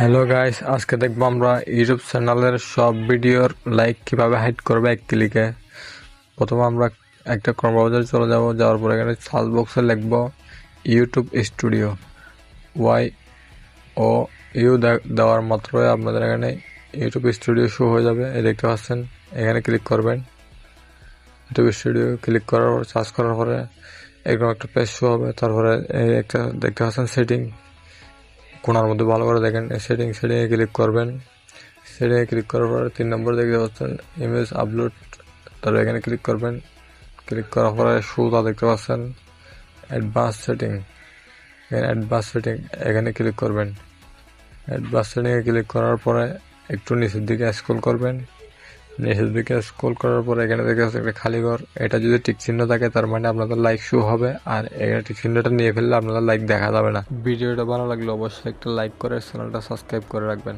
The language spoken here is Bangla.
হ্যালো গাইস, আজকে দেখবো আমরা ইউটিউব চ্যানেলের সব ভিডিওর লাইক কিভাবে হাইড করবে এক ক্লিকে। প্রথমে আমরা একটা ক্রোম ব্রাউজারে চলে যাব, যাওয়ার পর এখানে সার্চ বক্সে লিখবো ইউটিউব স্টুডিও। YOU দেওয়ার মাত্রই আপনাদের এখানে ইউটিউব স্টুডিও শো হয়ে যাবে। এই দেখতে পাচ্ছেন, এখানে ক্লিক করবেন। ইউটিউব স্টুডিও ক্লিক করার পর সার্চ করার পরে এরকম একটা পেজ শো হবে। তারপরে এই একটা দেখতে পাচ্ছেন সেটিং, কোণার মধ্যে ভালো করে দেখেন। সেটিংয়ে ক্লিক করবেন। সেটিংয়ে ক্লিক করার পরে 3 নম্বর দেখতে পাচ্ছেন ইমেজ আপলোড, তারপর এখানে ক্লিক করবেন। ক্লিক করার পরে শোটা দেখতে পাচ্ছেন অ্যাডভান্স সেটিং, এখানে ক্লিক করবেন। অ্যাডভান্স সেটিংয়ে ক্লিক করার পরে একটু নিচের দিকে স্ক্রল করবেন। নিচের দিকে স্ক্রল করার পরে এখানে দেখতে পাচ্ছেন একটা খালি ঘর। এটা যদি টিক চিহ্ন থাকে তার মানে আপনাদের লাইক শো হবে, আর এখানে টিক চিহ্নটা নিয়ে ফেললে আপনাদের লাইক দেখা যাবে না। ভিডিওটা ভালো লাগলে অবশ্যই একটা লাইক করে চ্যানেলটা সাবস্ক্রাইব করে রাখবেন।